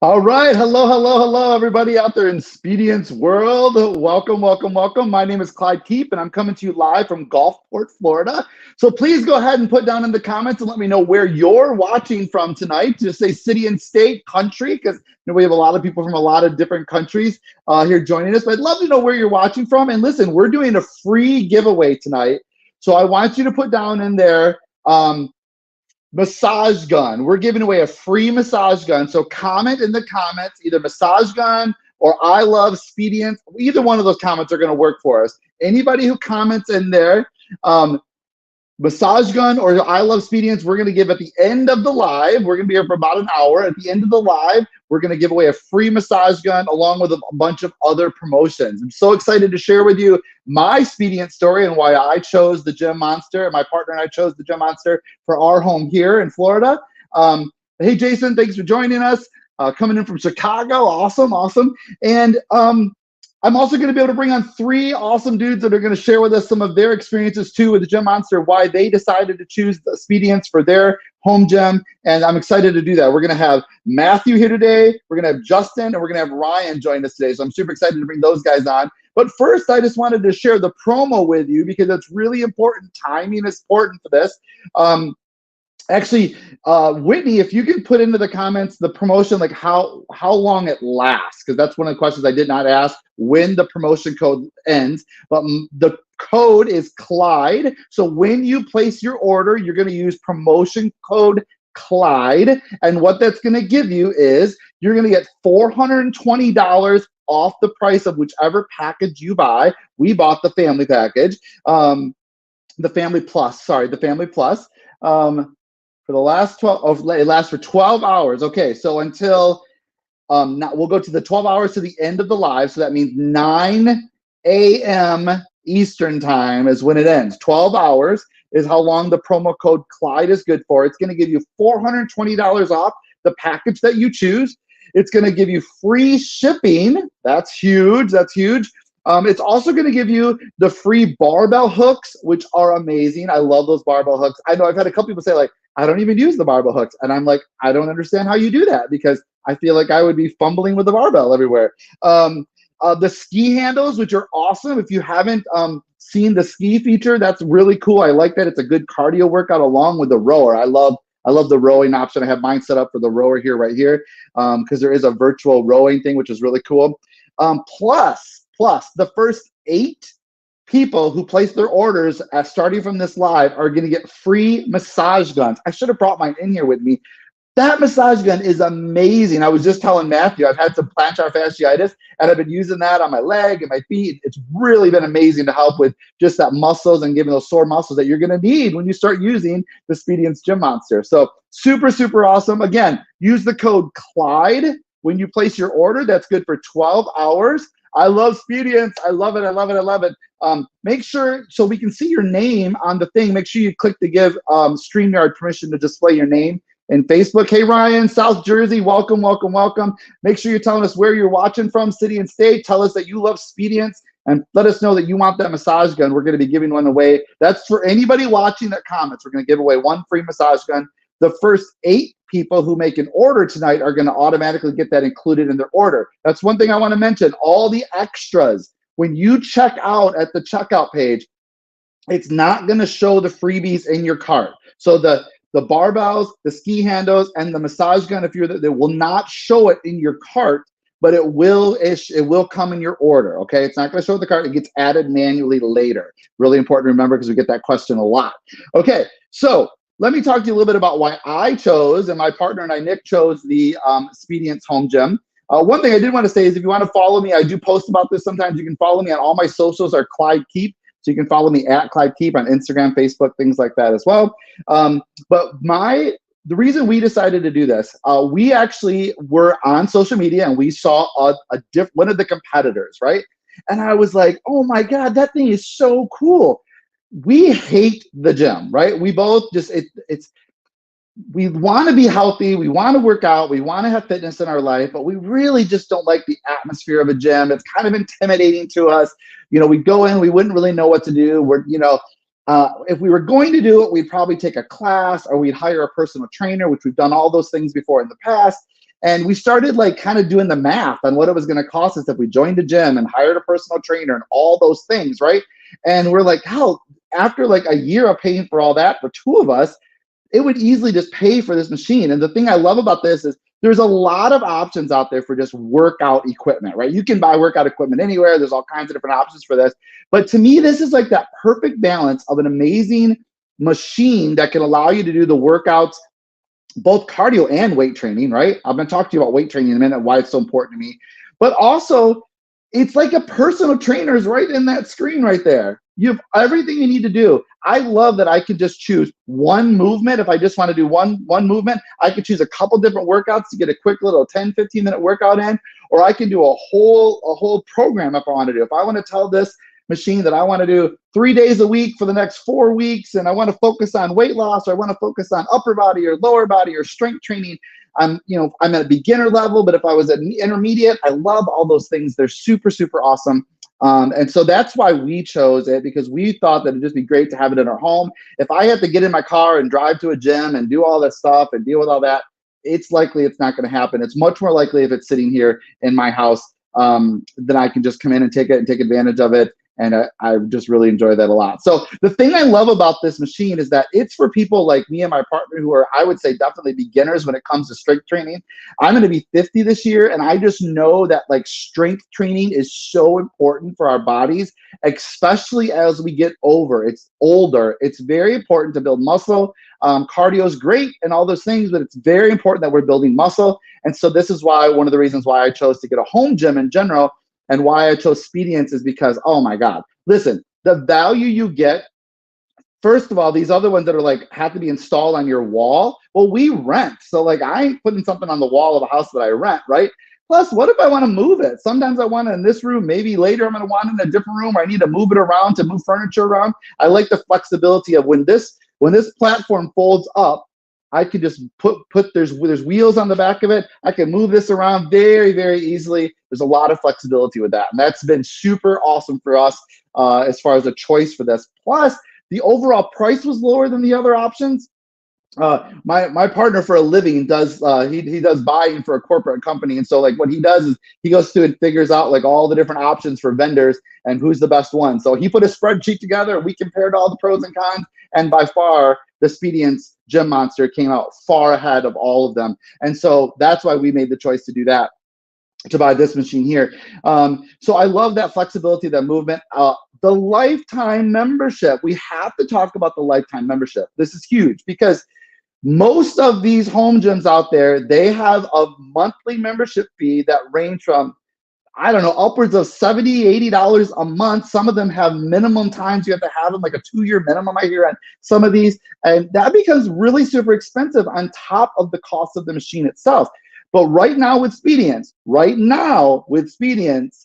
All right. Hello, everybody out there in Speediance world. Welcome, welcome, welcome. My name is Clyde Keep, and I'm coming to you live from Gulfport, Florida. So please go ahead and put down in the comments and let me know where you're watching from tonight. Just say city and state, country, because we have a lot of people from a lot of different countries here joining us. But I'd love to know where you're watching from. And listen, we're doing a free giveaway tonight. So I want you to put down in there massage gun. We're giving away a free massage gun. So comment in the comments, either massage gun or I love Speediance. Either one of those comments are going to work for us. Anybody who comments in there, massage gun or I love Speediance, we're going to give at the end of the live. We're going to be here for about an hour. At the end of the live, we're going to give away a free massage gun along with a bunch of other promotions. I'm so excited to share with you my Speediance story and why I chose the Gym Monster, and my partner and I chose the Gym Monster for our home here in Florida. Hey, Jason, thanks for joining us. Coming in from Chicago. Awesome. And I'm also going to be able to bring on 3 awesome dudes that are going to share with us some of their experiences too with the Gym Monster, why they decided to choose the Speediance for their home gym. And I'm excited to do that. We're going to have Matthew here today. We're going to have Justin, and we're going to have Ryan join us today. So I'm super excited to bring those guys on. But first, I just wanted to share the promo with you because it's really important. Timing is important for this. Actually, Whitney, if you can put into the comments the promotion, like how long it lasts, because that's one of the questions I did not ask, when the promotion code ends. But the code is Clyde. So when you place your order, you're going to use promotion code Clyde. And what that's going to give you is you're going to get $420 off the price of whichever package you buy. We bought the family package, the family plus. For the last 12, it lasts for 12 hours. Okay, so until, now we'll go to the 12 hours to the end of the live. So that means 9 a.m. Eastern time is when it ends. 12 hours is how long the promo code Clyde is good for. It's going to give you $420 off the package that you choose. It's going to give you free shipping. That's huge. It's also going to give you the free barbell hooks, which are amazing. I love those barbell hooks. I know I've had a couple people say, like, I don't even use the barbell hooks. And I'm like, I don't understand how you do that, because I feel like I would be fumbling with the barbell everywhere. The ski handles, which are awesome. If you haven't seen the ski feature, that's really cool. I like that. It's a good cardio workout along with the rower. I love the rowing option. I have mine set up for the rower here, right here, because there is a virtual rowing thing, which is really cool. Plus, the first 8 people who place their orders starting from this live are going to get free massage guns. I should have brought mine in here with me. That massage gun is amazing. I was just telling Matthew, I've had some plantar fasciitis, and I've been using that on my leg and my feet. It's really been amazing to help with just that muscles and giving those sore muscles that you're going to need when you start using the Speediance Gym Monster. So super awesome. Again, use the code Clyde when you place your order. That's good for 12 hours. I love Speediance. I love it. Make sure, so we can see your name on the thing, make sure you click to give StreamYard permission to display your name in Facebook. Hey, Ryan, South Jersey, welcome. Make sure you're telling us where you're watching from, city and state. Tell us that you love Speediance, and let us know that you want that massage gun. We're going to be giving one away. That's for anybody watching that comments. We're going to give away 1 free massage gun. The first 8 people who make an order tonight are going to automatically get that included in their order. That's one thing I want to mention. All the extras, when you check out at the checkout page, it's not going to show the freebies in your cart. So the barbells, the ski handles, and the massage gun, if you're there, they will not show it in your cart, but it will come in your order. Okay, it's not going to show the cart. It gets added manually later. Really important to remember, because we get that question a lot. Okay, so let me talk to you a little bit about why I chose, and my partner and I, Nick, chose the Speediance Home Gym. One thing I did want to say is, if you want to follow me, I do post about this sometimes. You can follow me on all my socials are Clyde Keep. So you can follow me at Clyde Keep on Instagram, Facebook, things like that as well. But the reason we decided to do this, we actually were on social media and we saw one of the competitors, right? And I was like, oh my God, that thing is so cool. We hate the gym, right? We both just, we want to be healthy, we want to work out, we want to have fitness in our life, but we really just don't like the atmosphere of a gym. It's kind of intimidating to us. You know, we go in, we wouldn't really know what to do. If we were going to do it, we'd probably take a class, or we'd hire a personal trainer, which we've done all those things before in the past. And we started like kind of doing the math on what it was going to cost us if we joined a gym and hired a personal trainer and all those things, right? And we're like, hell, after like a year of paying for all that for two of us, it would easily just pay for this machine. And the thing I love about this is there's a lot of options out there for just workout equipment, right? You can buy workout equipment anywhere. There's all kinds of different options for this. But to me, this is like that perfect balance of an amazing machine that can allow you to do the workouts, both cardio and weight training, right? I'm going to talk to you about weight training in a minute, why it's so important to me. But also, it's like a personal trainer is right in that screen right there. You have everything you need to do. I love that I can just choose one movement. If I just want to do one movement, I can choose a couple different workouts to get a quick little 10, 15-minute workout in, or I can do a whole program if I want to do. If I want to tell this machine that I want to do 3 days a week for the next 4 weeks, and I want to focus on weight loss, or I want to focus on upper body or lower body or strength training, I'm at a beginner level, but if I was at intermediate, I love all those things. They're super, super awesome. And so that's why we chose it, because we thought that it'd just be great to have it in our home. If I had to get in my car and drive to a gym and do all that stuff and deal with all that, it's likely it's not going to happen. It's much more likely if it's sitting here in my house, then I can just come in and take advantage of it. And I just really enjoy that a lot. So the thing I love about this machine is that it's for people like me and my partner who are, I would say, definitely beginners when it comes to strength training. I'm going to be 50 this year, and I just know that like strength training is so important for our bodies, especially as we get older. It's very important to build muscle. Cardio is great and all those things, but it's very important that we're building muscle. And so this is why one of the reasons why I chose to get a home gym in general. And why I chose Speediance is because, oh my God, listen, the value you get, first of all, these other ones that are like, have to be installed on your wall. Well, we rent. So like I ain't putting something on the wall of a house that I rent, right? Plus, what if I want to move it? Sometimes I want it in this room. Maybe later I'm going to want it in a different room, or I need to move it around to move furniture around. I like the flexibility of when this platform folds up, I could just there's wheels on the back of it. I can move this around very, very easily. There's a lot of flexibility with that. And that's been super awesome for us as far as a choice for this. Plus, the overall price was lower than the other options. My partner for a living does he does buying for a corporate company, and so like what he does is he goes through and figures out like all the different options for vendors and who's the best one. So he put a spreadsheet together, and we compared all the pros and cons, and by far the Speediance Gym Monster came out far ahead of all of them. And so that's why we made the choice to do that, to buy this machine here. So I love that flexibility, that movement. The lifetime membership, we have to talk about the lifetime membership. This is huge because most of these home gyms out there, they have a monthly membership fee that range from, I don't know, upwards of $70, $80 a month. Some of them have minimum times you have to have them, like a 2-year minimum I hear on some of these. And that becomes really super expensive on top of the cost of the machine itself. But right now with Speediance,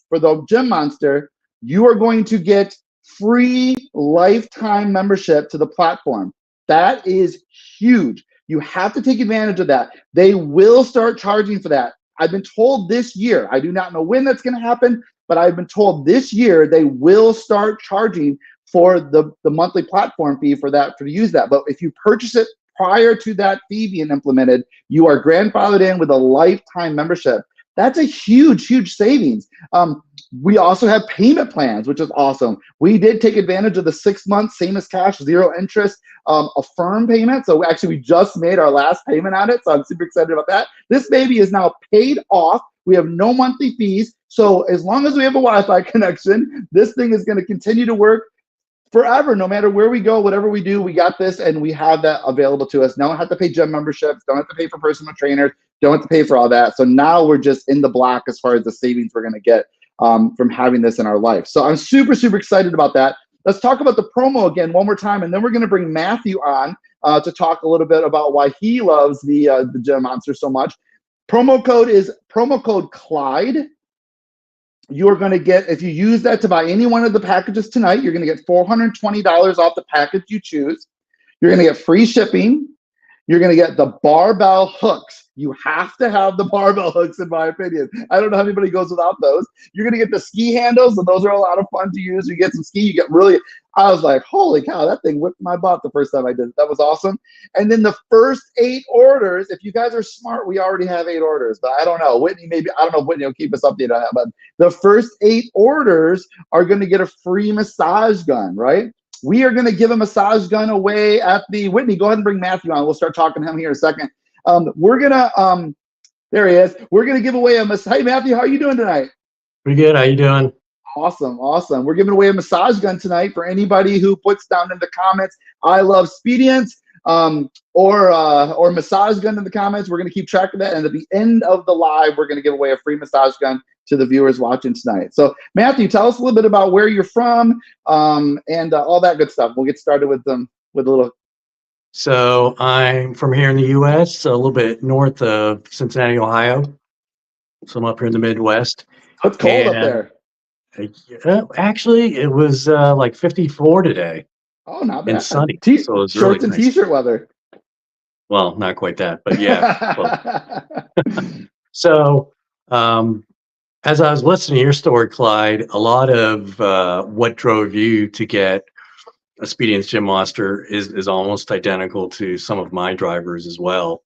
for the Gym Monster, you are going to get free lifetime membership to the platform. That is huge. You have to take advantage of that. They will start charging for that. I've been told this year, I do not know when that's going to happen, but I've been told this year they will start charging for the monthly platform fee for that, to use that. But if you purchase it prior to that fee being implemented, you are grandfathered in with a lifetime membership. That's a huge, huge savings. We also have payment plans, which is awesome. We did take advantage of the 6 months, same as cash, 0 interest, Affirm payment. So actually, we just made our last payment on it. So I'm super excited about that. This baby is now paid off. We have no monthly fees. So as long as we have a Wi-Fi connection, this thing is going to continue to work forever. No matter where we go, whatever we do, we got this, and we have that available to us. Don't have to pay gym memberships. Don't have to pay for personal trainers. Don't have to pay for all that. So now we're just in the black as far as the savings we're going to get from having this in our life. So I'm super, super excited about that. Let's talk about the promo again one more time, and then we're going to bring Matthew on to talk a little bit about why he loves the Gym Monster so much. Promo code is promo code Clyde. You are going to get, if you use that to buy any one of the packages tonight, you're going to get $420 off the package you choose. You're going to get free shipping. You're going to get the barbell hooks. You have to have the barbell hooks, in my opinion. I don't know how anybody goes without those. You're going to get the ski handles, and those are a lot of fun to use. You get some ski, you get really, I was like, holy cow, that thing whipped my butt the first time I did it. That was awesome. And then the first 8 orders, if you guys are smart, we already have 8 orders, but I don't know. Whitney, maybe, I don't know if Whitney will keep us updated on that, but the first 8 orders are going to get a free massage gun, right? We are going to give a massage gun away at the Whitney. Go ahead and bring Matthew on. We'll start talking to him here in a second. We're going to, there he is. We're going to give away a massage. Hey, Matthew, how are you doing tonight? Pretty good. How you doing? Awesome. Awesome. We're giving away a massage gun tonight for anybody who puts down in the comments, I love Speediance, or massage gun in the comments. We're going to keep track of that. And at the end of the live, we're going to give away a free massage gun to the viewers watching tonight. So Matthew, tell us a little bit about where you're from, and all that good stuff. We'll get started with a little. So I'm from here in the U.S., a little bit north of Cincinnati, Ohio. So I'm up here in the Midwest. It's cold up there. Actually, it was like 54 today. Oh, not bad. And sunny. So it was shorts really and nice. T-shirt weather. Well, not quite that, but yeah. So as I was listening to your story, Clyde, a lot of what drove you to get a Speediance Gym Monster is almost identical to some of my drivers as well.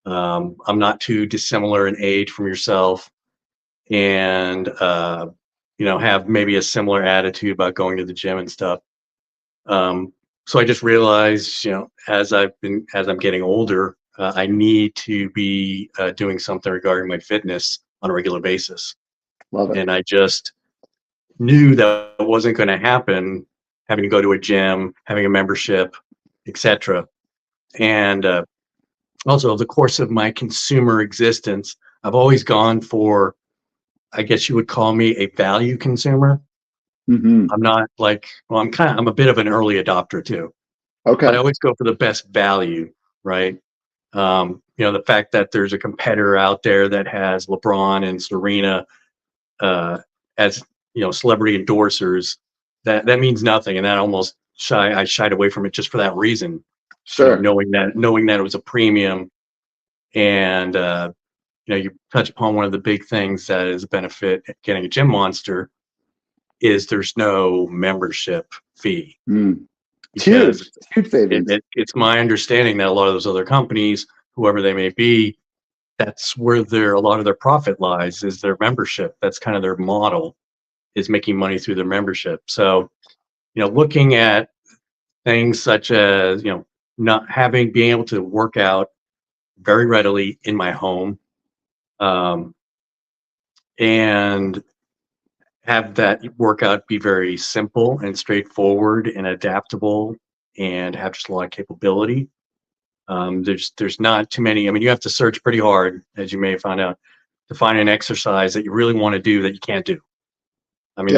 I'm not too dissimilar in age from yourself, and have maybe a similar attitude about going to the gym and stuff. So I just realized, as I'm getting older, I need to be doing something regarding my fitness on a regular basis. Love it. And I just knew that it wasn't going to happen, having to go to a gym, having a membership, etc. And also, over the course of my consumer existence, I've always gone for, I guess you would call me a value consumer. Mm-hmm. I'm not like, well, I'm a bit of an early adopter too. Okay. But I always go for the best value, right? The fact that there's a competitor out there that has LeBron and Serena as celebrity endorsers, that means nothing, and that almost I shied away from it just for that reason. Sure. Knowing that it was a premium, and you touch upon one of the big things that is a benefit at getting a Gym Monster is there's no membership fee. Huge savings. It's my understanding that a lot of those other companies, whoever they may be, that's where a lot of their profit lies, is their membership. That's kind of their model, is making money through their membership. So, looking at things such as, being able to work out very readily in my home, and have that workout be very simple and straightforward and adaptable, and have just a lot of capability. There's not too many. I mean, you have to search pretty hard, as you may have found out, to find an exercise that you really want to do that you can't do. I mean,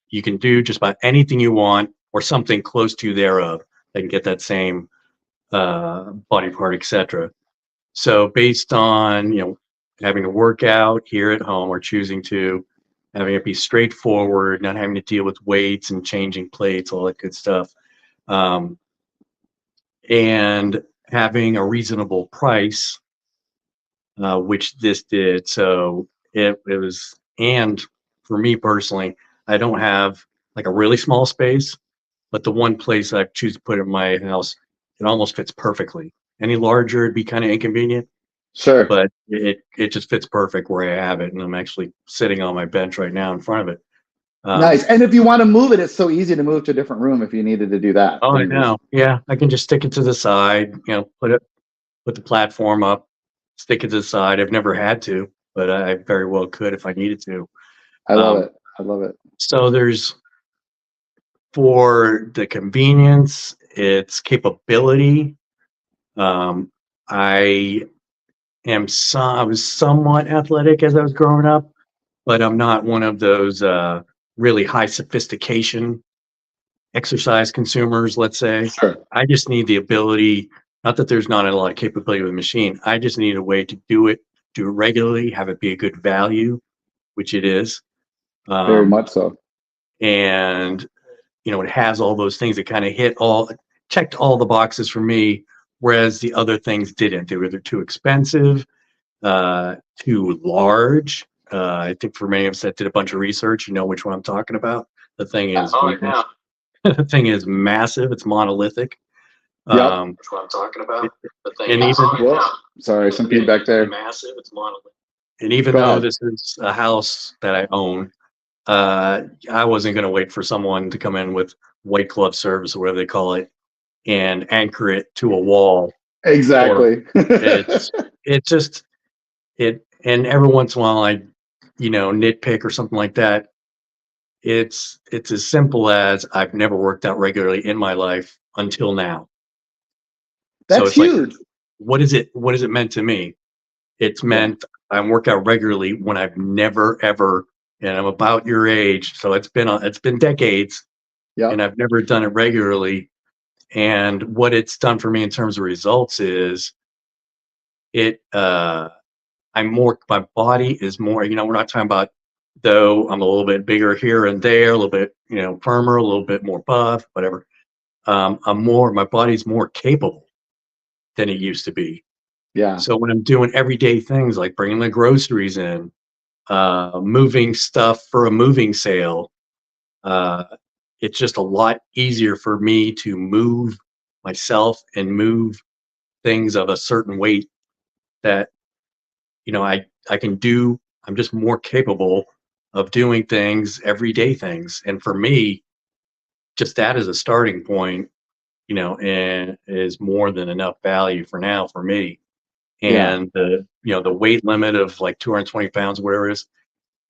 you can do just about anything you want, or something close to thereof, that can get that same body part, etc. So based on having to work out here at home, or choosing to, having it be straightforward, not having to deal with weights and changing plates, all that good stuff, and having a reasonable price, which this did. So it was, and for me personally, I don't have like a really small space, but the one place I choose to put it in my house, it almost fits perfectly. Any larger, it'd be kind of inconvenient. Sure. But it just fits perfect where I have it, and I'm actually sitting on my bench right now in front of it. Nice. And if you want to move it, it's so easy to move to a different room if you needed to do that. Oh, I know. Yeah, I can just stick it to the side. Put the platform up, stick it to the side. I've never had to, but I very well could if I needed to. I love it. I love it. So there's, for the convenience, its capability. I was somewhat athletic as I was growing up, but I'm not one of those really high sophistication exercise consumers, let's say. Sure. I just need the ability, not that there's not a lot of capability with the machine. I just need a way to do it regularly, have it be a good value, which it is. Very much so. And it has all those things that kind of checked all the boxes for me whereas the other things didn't. They were either too expensive, too large. I think for many of us that did a bunch of research, you know which one I'm talking about. The thing is, the thing is massive. It's monolithic. Yep. Which one I'm talking about. The thing and is, even sorry, some feedback there. Massive. It's monolithic. And even Go though ahead. this is a house that I own, I wasn't going to wait for someone to come in with white glove service or whatever they call it and anchor it to a wall. Exactly. It's just it. And every once in a while, I, nitpick or something like that. It's as simple as I've never worked out regularly in my life until now. So That's it's like, huge. what is it meant to me? It's meant I work out regularly when I've never ever, and I'm about your age, so it's been decades, Yeah. and I've never done it regularly. And what it's done for me in terms of results is my body is more, we're not talking about, though I'm a little bit bigger here and there, a little bit, firmer, a little bit more buff, whatever. My body's more capable than it used to be. Yeah. So when I'm doing everyday things like bringing the groceries in, moving stuff for a moving sale, it's just a lot easier for me to move myself and move things of a certain weight that, I can do. I'm just more capable of doing things, everyday things. And for me, just that as a starting point, and is more than enough value for now for me. And the weight limit of like 220 pounds, whatever it is.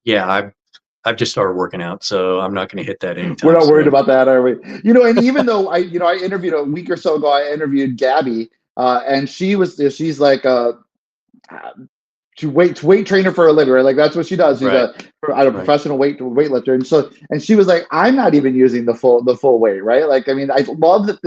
Yeah, I've just started working out, so I'm not going to hit that anytime We're not worried soon. about that, are we? And even though I interviewed a week or so ago, I interviewed Gabby, and she's like weight trainer for a living, right? Like that's what she does. She's Right. a professional weightlifter, and she was like, I'm not even using the full weight, right? Like, I mean, I love that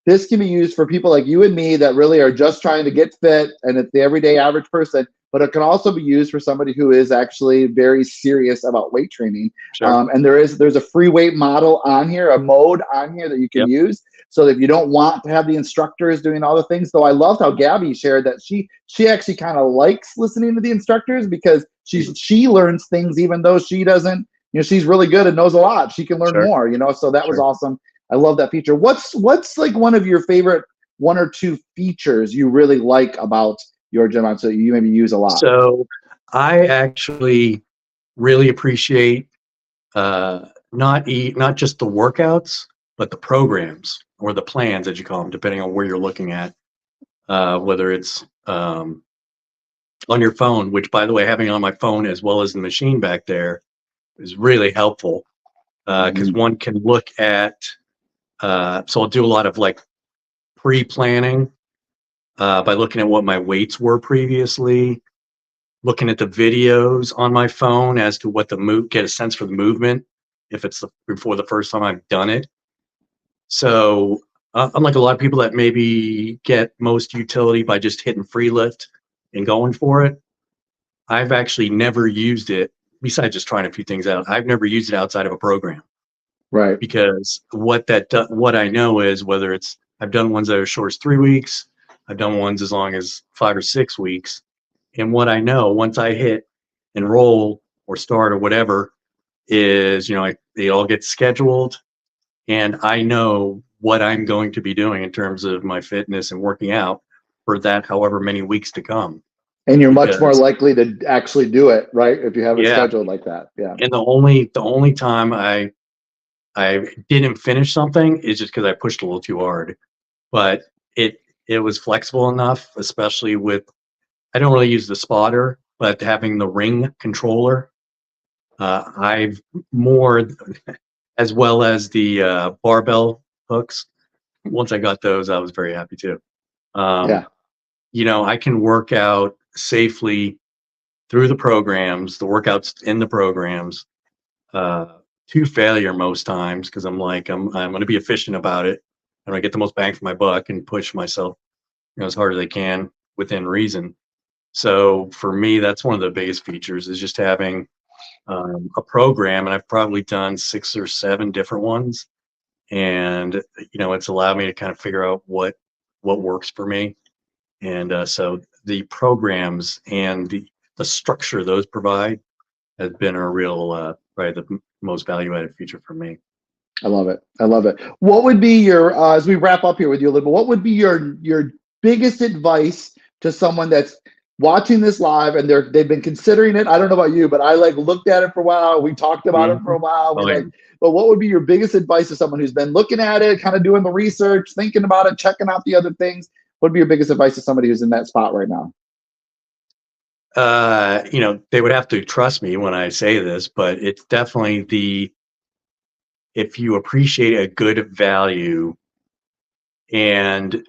this can be used for people like you and me that really are just trying to get fit, and it's the everyday average person. But it can also be used for somebody who is actually very serious about weight training. Sure. And there's a free weight model on here, a mode on here that you can use. So if you don't want to have the instructors doing all the things, though, I loved how Gabby shared that she actually kind of likes listening to the instructors because she learns things even though she doesn't. She's really good and knows a lot. She can learn more. So that was awesome. I love that feature. What's like one of your favorite one or two features you really like about your gym so you maybe use a lot? So I actually really appreciate not just the workouts, but the programs or the plans, as you call them, depending on where you're looking at. Whether it's on your phone, which, by the way, having it on my phone as well as the machine back there is really helpful because one can look at. So I'll do a lot of like pre-planning by looking at what my weights were previously, looking at the videos on my phone as to what get a sense for the movement if it's before the first time I've done it. So unlike a lot of people that maybe get most utility by just hitting free lift and going for it, I've actually never used it besides just trying a few things out. I've never used it outside of a program. Right. Because what I know is whether it's I've done ones that are as short as 3 weeks, I've done ones as long as 5 or 6 weeks, and what I know once I hit enroll or start or whatever is they all get scheduled, and I know what I'm going to be doing in terms of my fitness and working out for that however many weeks to come. And you're much more likely to actually do it, right? If you have it scheduled like that. Yeah. And the only time I didn't finish something is just because I pushed a little too hard, but it was flexible enough, especially with, I don't really use the spotter, but having the ring controller, I've more, as well as the barbell hooks. Once I got those, I was very happy too. I can work out safely through the programs, the workouts in the programs, to failure most times because I'm going to be efficient about it and I get the most bang for my buck and push myself as hard as I can within reason. So for me, that's one of the biggest features is just having a program, and I've probably done 6 or 7 different ones, and it's allowed me to kind of figure out what what works for me. And so the programs and the structure those provide has been a real, probably the most value-added feature for me. I love it. I love it. What would be your, as we wrap up here with you a little bit, what would be your biggest advice to someone that's watching this live and they've been considering it? I don't know about you, but I like looked at it for a while. We talked about it for a while. But what would be your biggest advice to someone who's been looking at it, kind of doing the research, thinking about it, checking out the other things? What would be your biggest advice to somebody who's in that spot right now? You know, they would have to trust me when I say this, but it's definitely if you appreciate a good value and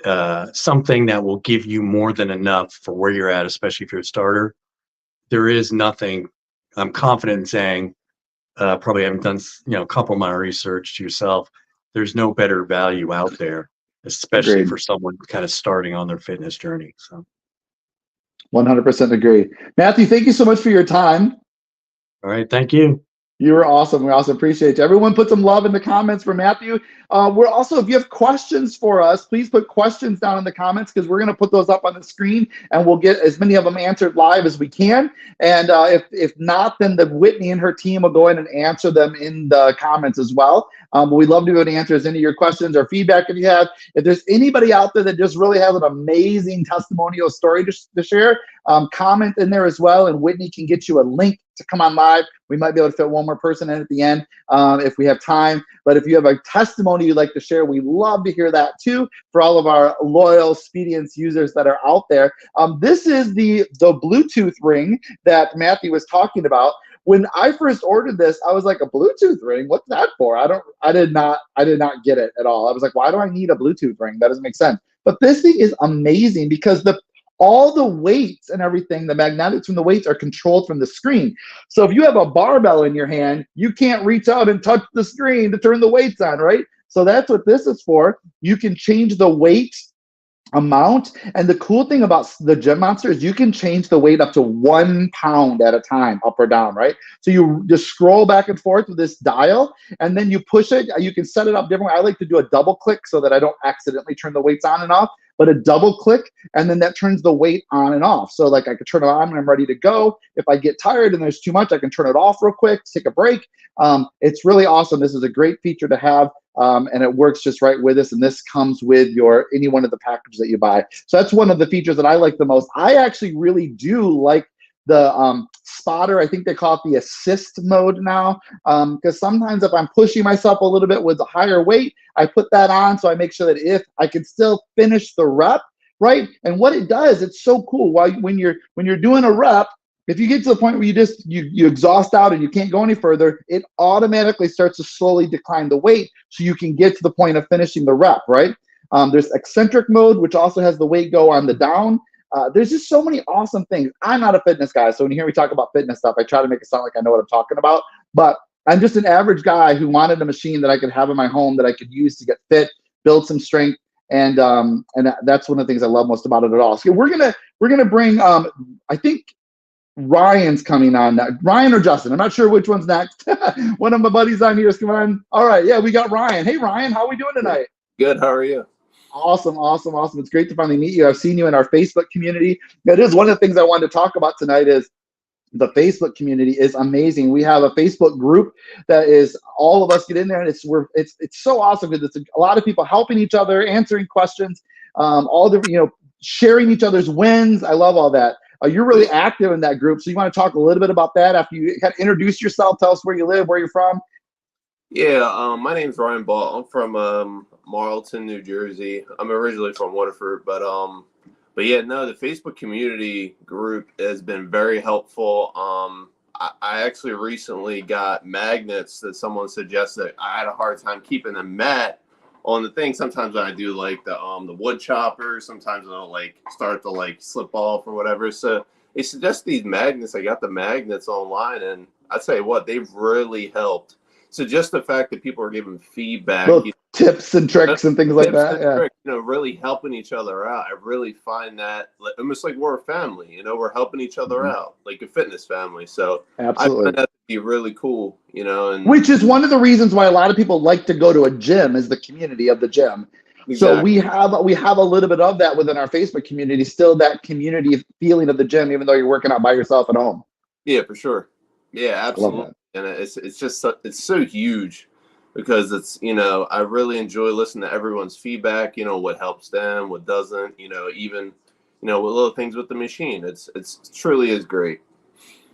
something that will give you more than enough for where you're at, especially if you're a starter, there is nothing, I'm confident in saying, probably haven't done, you know, a couple of my research to yourself, there's no better value out there, especially Agreed. for someone kind of starting on their fitness journey. So 100% agree. Matthew, thank you so much for your time. all right, thank you. You were awesome. We also appreciate you. Everyone put some love in the comments for Matthew. We're also, if you have questions for us, please put questions down in the comments because we're going to put those up on the screen and we'll get as many of them answered live as we can. And if not, then the Whitney and her team will go in and answer them in the comments as well. But we'd love to be able to answer as any of your questions or feedback if you have. If there's anybody out there that just really has an amazing testimonial story to share, comment in there as well, and Whitney can get you a link to come on live. We might be able to fit one more person in at the end if we have time. But if you have a testimony you'd like to share, we love to hear that too for all of our loyal Speediance users that are out there. This is the Bluetooth ring that Matthew was talking about. When I first ordered this, I was like, a Bluetooth ring? What's that for? I did not get it at all. I was like, why do I need a Bluetooth ring? That doesn't make sense. But this thing is amazing because all the weights and everything, the magnetics from the weights are controlled from the screen. So if you have a barbell in your hand, you can't reach out and touch the screen to turn the weights on, right? So that's what this is for. You can change the weight amount. And the cool thing about the Gym Monster is you can change the weight up to 1 pound at a time, up or down, right? So you just scroll back and forth with this dial and then you push it. You can set it up different. I like to do a double click so that I don't accidentally turn the weights on and off, but a double click and then that turns the weight on and off. So like I could turn it on when I'm ready to go. If I get tired and there's too much, I can turn it off real quick, take a break. It's really awesome. This is a great feature to have. And it works just right with us. And this comes with any one of the packages that you buy. So that's one of the features that I like the most. I actually really do like the spotter. I think they call it the assist mode now. Because sometimes if I'm pushing myself a little bit with a higher weight, I put that on so I make sure that if I can still finish the rep, right? And what it does, it's so cool. When you're doing a rep, if you get to the point where you exhaust out and you can't go any further, it automatically starts to slowly decline the weight so you can get to the point of finishing the rep, right? There's eccentric mode, which also has the weight go on the down. There's just so many awesome things. I'm not a fitness guy, so when you hear me talk about fitness stuff, I try to make it sound like I know what I'm talking about. But I'm just an average guy who wanted a machine that I could have in my home that I could use to get fit, build some strength, and that's one of the things I love most about it at all. So we're gonna bring I think Ryan's coming on now. Ryan or Justin? I'm not sure which one's next. One of my buddies on here is coming on. All right, yeah, we got Ryan. Hey, Ryan, how are we doing tonight? Good. How are you? Awesome, awesome, awesome. It's great to finally meet you. I've seen you in our Facebook community. That is one of the things I wanted to talk about tonight is the Facebook community is amazing. We have a Facebook group that is all of us get in there, and it's so awesome because it's a lot of people helping each other, answering questions, all the sharing each other's wins. I love all that. You're really active in that group, so you want to talk a little bit about that after you kind of introduce yourself, tell us where you live, where you're from. Yeah, my name's Ryan Ball. I'm from Marlton, New Jersey. I'm originally from Waterford, but yeah, no, the Facebook community group has been very helpful. I actually recently got magnets that someone suggested. I had a hard time keeping them met on the thing. Sometimes when I do like the wood chopper, sometimes it'll like start to like slip off or whatever. So they suggest these magnets. I got the magnets online, and I tell you what, they've really helped. So just the fact that people are giving feedback, tips and tricks and things like that, yeah. Really helping each other out. I really find that almost like we're a family. We're helping each other out, like a fitness family. So absolutely, I find that to be really cool. And which is one of the reasons why a lot of people like to go to a gym is the community of the gym. So we have a little bit of that within our Facebook community, still that community feeling of the gym, even though you're working out by yourself at home. Yeah, for sure. Yeah, absolutely. And it's just it's so huge because it's, you know, I really enjoy listening to everyone's feedback, you know, what helps them, what doesn't, you know, even, you know, with little things with the machine. It's truly is great.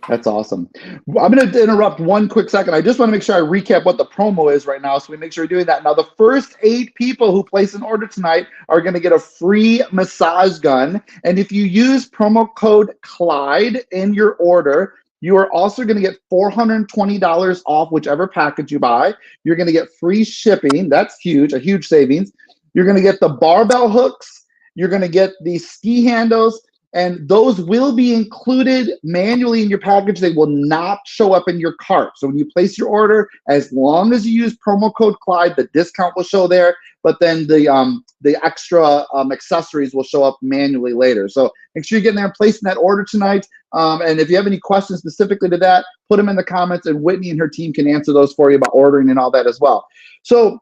That's awesome. I'm going to interrupt one quick second. I just want to make sure I recap what the promo is right now, so we make sure we're doing that. Now, the first 8 people who place an order tonight are going to get a free massage gun. And if you use promo code Clyde in your order, you are also going to get $420 off whichever package you buy. You're going to get free shipping. That's huge, a huge savings. You're going to get the barbell hooks. You're going to get the ski handles. And those will be included manually in your package. They will not show up in your cart. So when you place your order, as long as you use promo code Clyde, the discount will show there. But then the extra accessories will show up manually later. So make sure you're getting there and placing that order tonight. And if you have any questions specifically to that, put them in the comments, and Whitney and her team can answer those for you about ordering and all that as well. So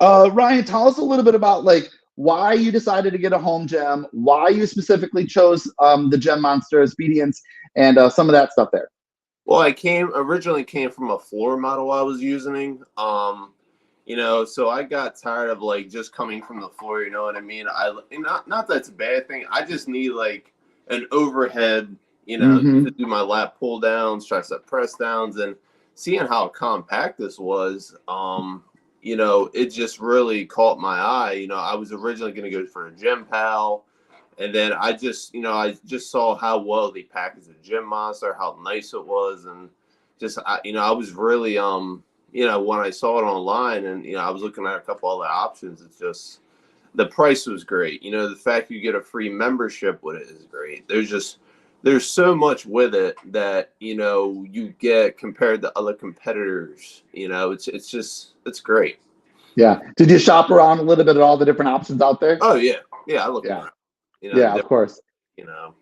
Ryan, tell us a little bit about why you decided to get a home gym, why you specifically chose the Gym Monster, Speediance, and some of that stuff there. Well, I originally came from a floor model I was using. You know, so I got tired of just coming from the floor, you know what I mean? Not that's a bad thing. I just need an overhead, you know, to do my lat pull downs, tricep press downs, and seeing how compact this was, you know, it just really caught my eye. You know, I was originally going to go for a Gym Pal, and then I just saw how well they packaged the Gym Monster, how nice it was, and you know, I was really, you know, when I saw it online, and you know, I was looking at a couple other options. It's just the price was great. You know, the fact you get a free membership with it is great. There's so much with it that, you know, you get compared to other competitors. You know, it's great. Yeah. Did you shop around a little bit at all the different options out there? Oh yeah. Yeah. I looked around. You know, yeah, of course. You know,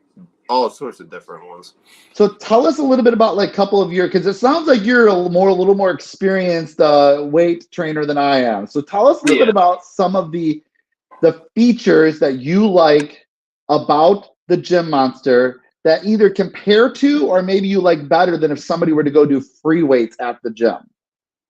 all sorts of different ones. So tell us a little bit about a couple of your, because it sounds like you're a little more experienced weight trainer than I am. So tell us a little bit about some of the features that you like about the Gym Monster that either compare to, or maybe you like better than if somebody were to go do free weights at the gym.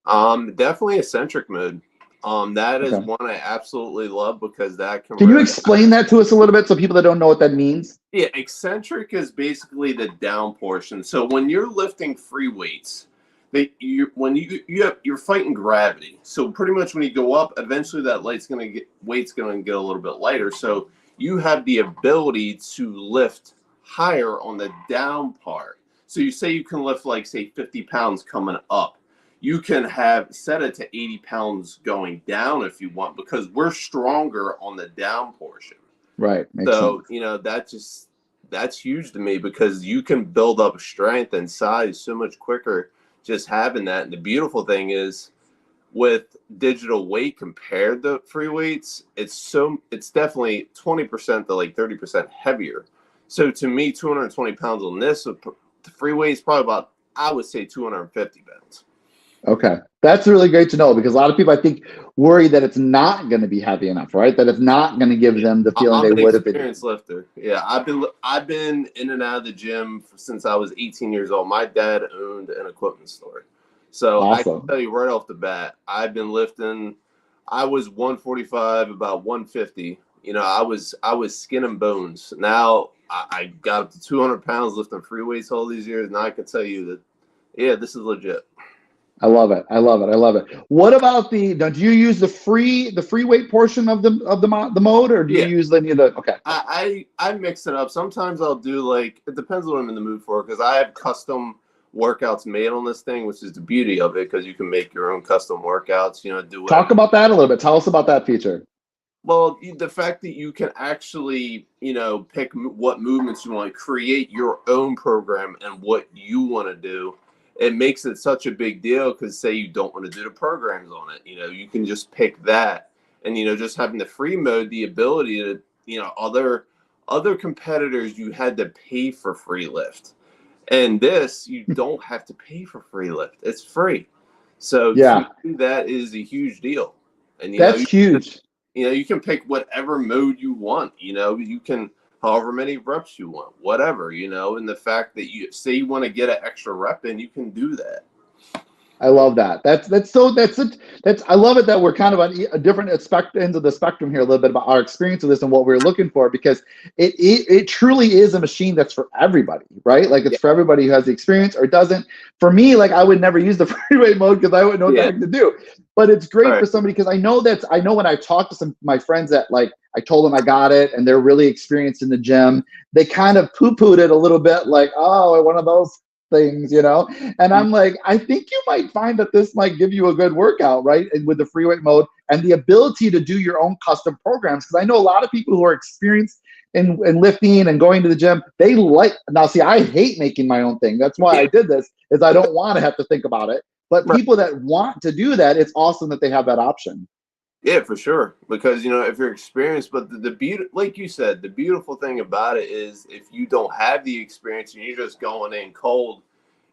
Definitely eccentric mode. That is one I absolutely love because that can you explain that to us a little bit so people that don't know what that means? Yeah, eccentric is basically the down portion. So when you're lifting free weights, you're fighting gravity. So pretty much when you go up, eventually that weight's gonna get a little bit lighter. So you have the ability to lift higher on the down part. So you say you can lift say 50 pounds coming up. You can set it to 80 pounds going down if you want, because we're stronger on the down portion. Right. So, you know, that's huge to me because you can build up strength and size so much quicker just having that. And the beautiful thing is with digital weight compared to free weights, it's definitely 20% to 30% heavier. So to me, 220 pounds on this, the free weight is probably about, I would say 250 pounds. Okay. That's really great to know, because a lot of people, I think, worry that it's not going to be heavy enough, right? That it's not going to give them the feeling they would have been. I'm an experienced lifter. Yeah, I've been in and out of the gym since I was 18 years old. My dad owned an equipment store. So awesome. I can tell you right off the bat, I've been lifting. I was 145, about 150. You know, I was skin and bones. Now I got up to 200 pounds lifting free weights all these years. Now I can tell you that, yeah, this is legit. I love it. I love it. I love it. What about do you use the free weight portion of the mode, or do you use any of the? Okay. I mix it up. Sometimes I'll do it depends on what I'm in the mood for, because I have custom workouts made on this thing, which is the beauty of it, because you can make your own custom workouts. You know, talk about that a little bit. Tell us about that feature. Well, the fact that you can actually, you know, pick what movements you want, create your own program and what you want to do. It makes it such a big deal because say you don't want to do the programs on it, you know, you can just pick that. And, you know, just having the free mode, the ability to, you know, other competitors, you had to pay for free lift. And this, you don't have to pay for free lift. It's free. So yeah, that is a huge deal. And that's huge. you can pick whatever mode you want. You can however many reps you want, whatever. And the fact that you say you want to get an extra rep in, you can do that. I love that. That's I love it that we're kind of on a different ends of the spectrum here, a little bit about our experience of this and what we're looking for, because it truly is a machine that's for everybody, right? Like it's for everybody who has the experience or doesn't. For me, like I would never use the free weight mode because I wouldn't know what the heck to do. But it's great for somebody, because I know when I talked to some of my friends that, like, I told them I got it and they're really experienced in the gym, they kind of poo-pooed it a little bit, like, oh, one of those things, and I'm like, I think you might find that this might give you a good workout, right? And with the free weight mode and the ability to do your own custom programs, because I know a lot of people who are experienced in lifting and going to the gym, they like, now see, I hate making my own thing. That's why I did this, is I don't want to have to think about it. But people that want to do that, it's awesome that they have that option. Yeah, for sure. Because, if you're experienced, but the beauty, like you said, the beautiful thing about it is if you don't have the experience and you're just going in cold,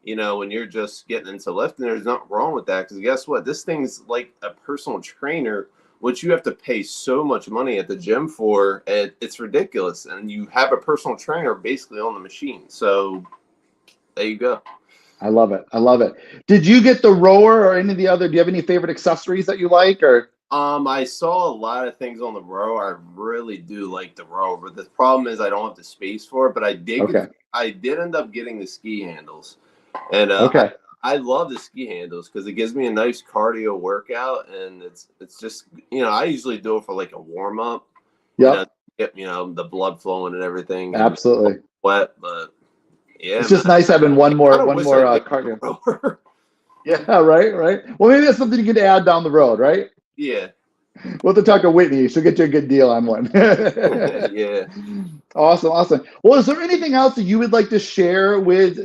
and you're just getting into lifting, there's nothing wrong with that. Because guess what? This thing's like a personal trainer, which you have to pay so much money at the gym for. It's ridiculous. And you have a personal trainer basically on the machine. So there you go. I love it. I love it. Did you get the rower or any of the other, do you have any favorite accessories that you like, or? I saw a lot of things on the row. I really do like the row, but the problem is I don't have the space for it. But I did end up getting the ski handles, and I love the ski handles because it gives me a nice cardio workout, and it's just I usually do it for like a warm up. Yeah. Get the blood flowing and everything. Absolutely. Wet, but yeah, it's just nice having one more cardio. Yeah, right. Well, maybe that's something you can add down the road, right? Yeah. We'll have to talk to Whitney. She'll get you a good deal on one. Yeah. Awesome. Well, is there anything else that you would like to share with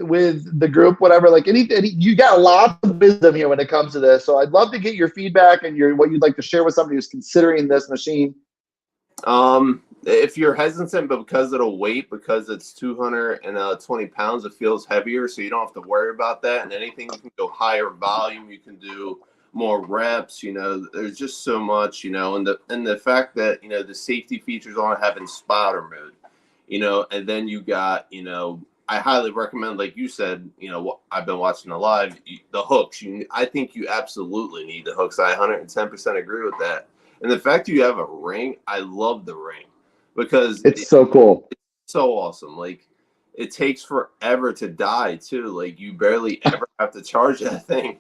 the group? Whatever, like anything, you got a lot of wisdom here when it comes to this. So I'd love to get your feedback and what you'd like to share with somebody who's considering this machine. If you're hesitant, but because of the weight, because it's 220 pounds, it feels heavier, so you don't have to worry about that. And anything, you can go higher volume, you can do more reps, there's just so much, and the fact that, the safety features on it, having spotter mode, and then you got, I highly recommend, like you said, I've been watching the live, the hooks, I think you absolutely need the hooks. I 110% agree with that. And the fact you have a ring, I love the ring because it's so cool. It's so awesome. Like, it takes forever to die too. Like, you barely ever have to charge that thing.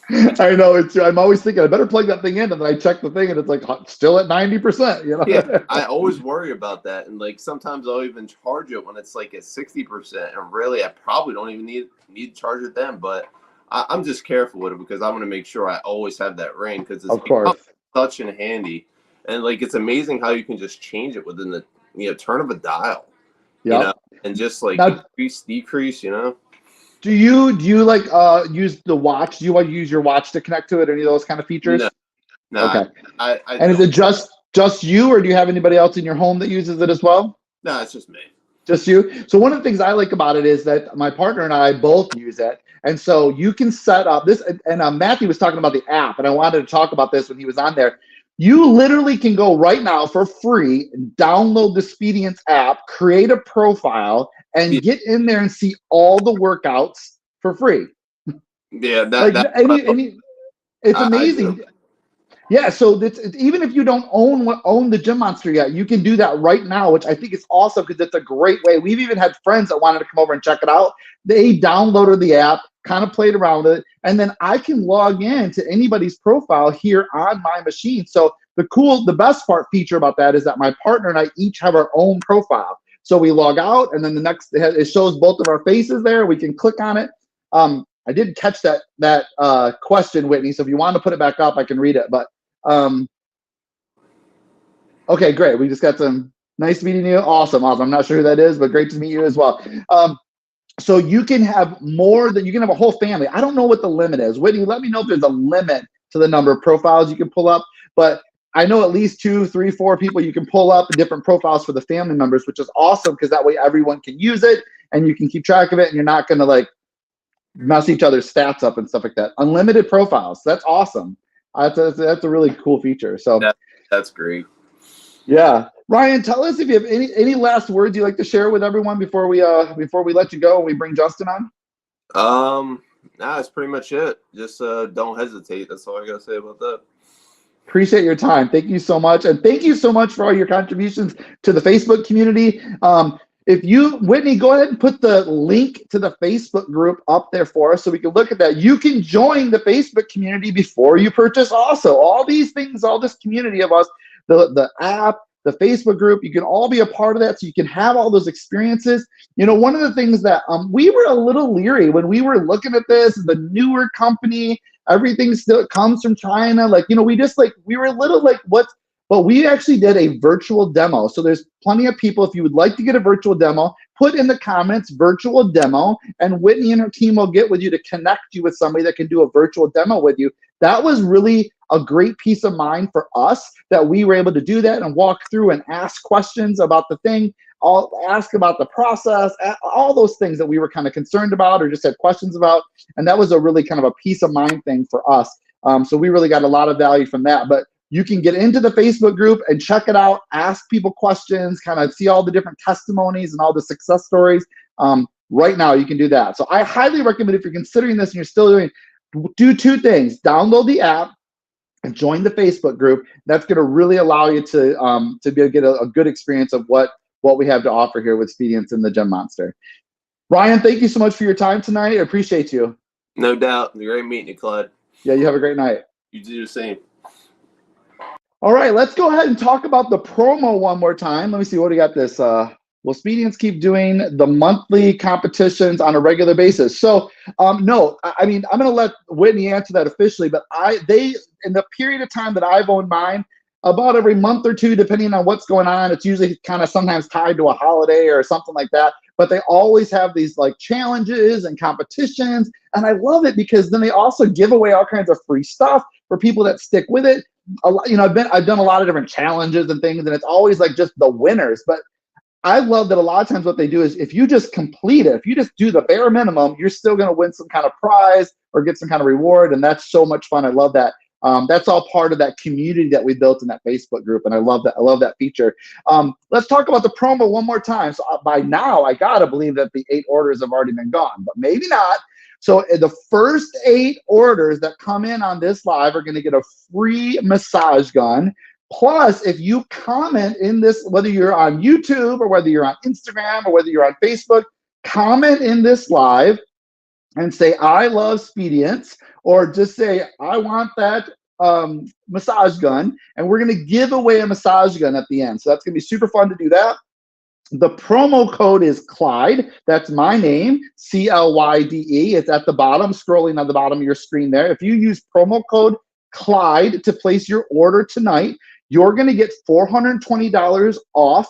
I know, I'm always thinking I better plug that thing in, and then I check the thing and it's like still at 90%, Yeah, I always worry about that, and like sometimes I'll even charge it when it's like at 60%, and really I probably don't even need to charge it then, but I'm just careful with it because I want to make sure I always have that ring because it's such and handy, and like it's amazing how you can just change it within the turn of a dial, and just like increase, decrease, Do you like use the watch? Do you want to use your watch to connect to it? Any of those kind of features? No. Okay. And is it just you, or do you have anybody else in your home that uses it as well? No, it's just me. Just you. So one of the things I like about it is that my partner and I both use it, and so you can set up this. And Matthew was talking about the app, and I wanted to talk about this when he was on there. You literally can go right now for free, download the Speediance app, create a profile, and get in there and see all the workouts for free. Yeah, it's amazing. Yeah, so even if you don't own the Gym Monster yet, you can do that right now, which I think is awesome because it's a great way. We've even had friends that wanted to come over and check it out. They downloaded the app, kind of played around with it, and then I can log in to anybody's profile here on my machine. So the best feature about that is that my partner and I each have our own profile. So we log out, and then it shows both of our faces there. We can click on it. I did catch that question, Whitney. So if you want to put it back up, I can read it. But okay, great. We just got some nice meeting you. Awesome. I'm not sure who that is, but great to meet you as well. So you can have you can have a whole family. I don't know what the limit is. Whitney, let me know if there's a limit to the number of profiles you can pull up. But I know at least 2, 3, 4 people you can pull up different profiles for the family members, which is awesome because that way everyone can use it and you can keep track of it and you're not going to like mess each other's stats up and stuff like that. Unlimited profiles. That's awesome. That's a really cool feature. So that's great. Yeah. Ryan, tell us if you have any last words you'd like to share with everyone before we let you go and we bring Justin on. Nah, that's pretty much it. Just don't hesitate. That's all I gotta say about that. Appreciate your time. Thank you so much. And thank you so much for all your contributions to the Facebook community. If you, Whitney, go ahead and put the link to the Facebook group up there for us so we can look at that. You can join the Facebook community before you purchase also. All these things, all this community of us, the app, the Facebook group, you can all be a part of that so you can have all those experiences. You know, one of the things that we were a little leery when we were looking at this, the newer company, everything still comes from China. Like, you know, we were a little like, what? But we actually did a virtual demo. So there's plenty of people. If you would like to get a virtual demo, put in the comments virtual demo, and Whitney and her team will get with you to connect you with somebody that can do a virtual demo with you. That was really a great peace of mind for us that we were able to do that and walk through and ask questions about the thing, ask about the process, all those things that we were kind of concerned about or just had questions about. And that was a really kind of a peace of mind thing for us. So we really got a lot of value from that. But you can get into the Facebook group and check it out, ask people questions, kind of see all the different testimonies and all the success stories. Right now, you can do that. So I highly recommend, if you're considering this and you're still doing, do two things: download the app and join the Facebook group. That's going to really allow you to be able to get a good experience of what we have to offer here with Speediance and the Gym Monster. Ryan, thank you so much for your time tonight. I appreciate you. No doubt. Great meeting you, Clyde. Yeah, you have a great night. You do the same. All right, let's go ahead and talk about the promo one more time. Let me see what we got this. Will Speediance keep doing the monthly competitions on a regular basis? So, no, I mean, I'm going to let Whitney answer that officially, but they, in the period of time that I've owned mine, about every month or two, depending on what's going on, it's usually kind of sometimes tied to a holiday or something like that, but they always have these like challenges and competitions, and I love it because then they also give away all kinds of free stuff for people that stick with it. You know, I've done a lot of different challenges and things, and it's always like just the winners. But I love that a lot of times what they do is if you just complete it, if you just do the bare minimum, you're still going to win some kind of prize or get some kind of reward, and that's so much fun. I love that. That's all part of that community that we built in that Facebook group, and I love that. I love that feature. Let's talk about the promo one more time. So by now, I gotta believe that the 8 orders have already been gone, but maybe not. So the first 8 orders that come in on this live are going to get a free massage gun. Plus, if you comment in this, whether you're on YouTube or whether you're on Instagram or whether you're on Facebook, comment in this live and say, I love Speediance, or just say, I want that massage gun, and we're going to give away a massage gun at the end. So that's going to be super fun to do that. The promo code is Clyde. That's my name, CLYDE. It's at the bottom, scrolling on the bottom of your screen there. If you use promo code Clyde to place your order tonight, you're going to get $420 off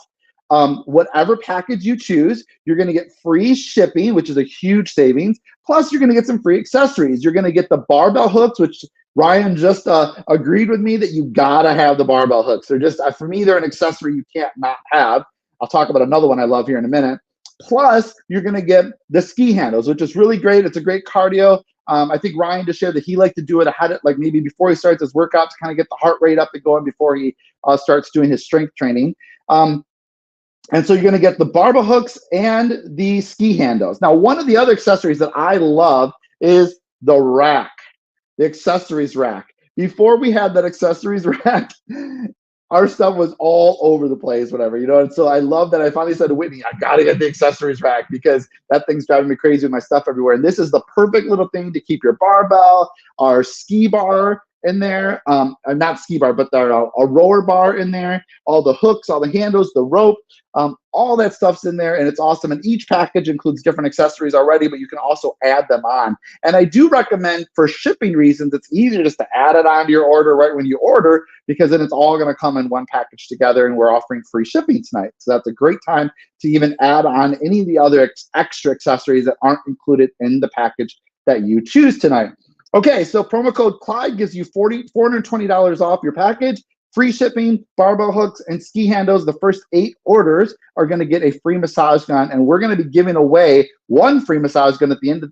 whatever package you choose. You're going to get free shipping, which is a huge savings. Plus, you're going to get some free accessories. You're going to get the barbell hooks, which Ryan just agreed with me that you got to have the barbell hooks. They're just, for me, they're an accessory you can't not have. I'll talk about another one I love here in a minute. Plus, you're going to get the ski handles, which is really great. It's a great cardio. I think Ryan just shared that he liked to do it ahead of, like maybe before he starts his workout to kind of get the heart rate up and going before he starts doing his strength training. And so you're going to get the barbell hooks and the ski handles. Now, one of the other accessories that I love is the rack, the accessories rack. Before we had that accessories rack, our stuff was all over the place, whatever, you know. And so I love that I finally said to Whitney, I got to get the accessories rack because that thing's driving me crazy with my stuff everywhere. And this is the perfect little thing to keep your barbell, our ski bar in there, not ski bar, but a rower bar in there, all the hooks, all the handles, the rope, all that stuff's in there, and it's awesome. And each package includes different accessories already, but you can also add them on. And I do recommend, for shipping reasons, it's easier just to add it onto your order right when you order, because then it's all going to come in one package together, and we're offering free shipping tonight. So that's a great time to even add on any of the other extra accessories that aren't included in the package that you choose tonight. Okay, so promo code Clyde gives you $420 off your package, free shipping, barbell hooks, and ski handles. The first 8 orders are going to get a free massage gun, and we're going to be giving away 1 free massage gun at the end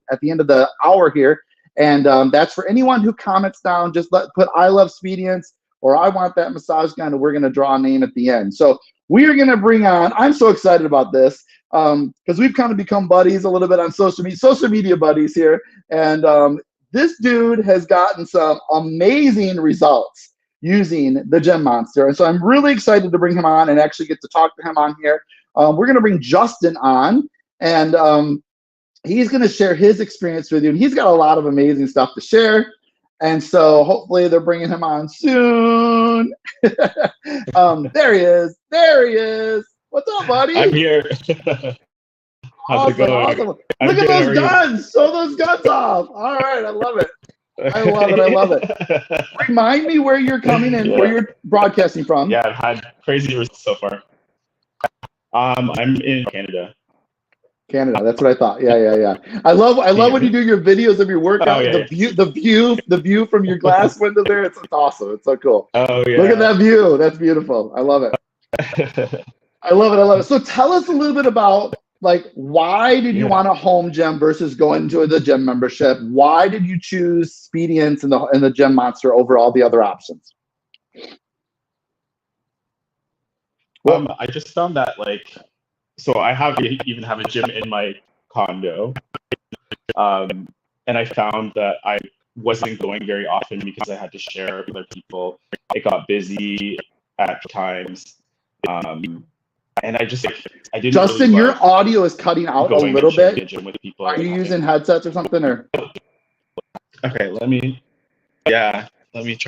of the hour here. And that's for anyone who comments down. Just put I love Speediance or I want that massage gun, and we're going to draw a name at the end. So we are going to bring on, I'm so excited about this because we've kind of become buddies a little bit on social media buddies here. And this dude has gotten some amazing results using the Gym Monster. And so I'm really excited to bring him on and actually get to talk to him on here. We're going to bring Justin on, and he's going to share his experience with you. And he's got a lot of amazing stuff to share. And so hopefully they're bringing him on soon. There he is. There he is. What's up, buddy? I'm here. How's it going? Awesome. Look at those guns. Show those guns off. All right. I love it. I love it. I love it. Remind me where you're coming in, where you're broadcasting from. Yeah, I've had crazy results so far. I'm in Canada. Canada, that's what I thought. Yeah. I love when you do your videos of your workout. The view from your glass window there. It's awesome. It's so cool. Oh yeah. Look at that view. That's beautiful. I love it. I love it. So tell us a little bit about, like, why did you want a home gym versus going to the gym membership? Why did you choose Speediance and the Gym Monster over all the other options? I just found that, like, so I even have a gym in my condo, and I found that I wasn't going very often because I had to share with other people. It got busy at times, and I didn't. Justin, really your audio is cutting out a little bit. With people. Are you using headsets or something, or? Okay, let me try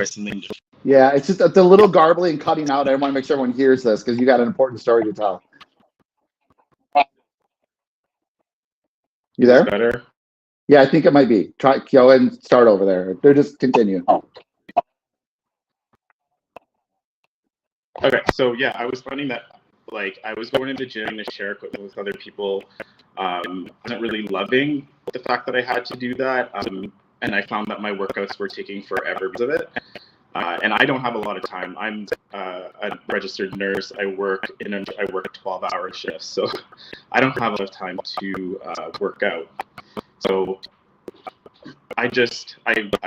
something. Yeah, it's a little garbly and cutting out. I want to make sure everyone hears this because you got an important story to tell. You there? Better? Yeah, I think it might be. Go ahead and start over there. They're just continue. Okay, so yeah, I was finding that, like, I was going to the gym to share equipment with other people. I wasn't really loving the fact that I had to do that, and I found that my workouts were taking forever because of it. And I don't have a lot of time. I'm a registered nurse. I work 12-hour shifts, so I don't have a lot of time to work out. So I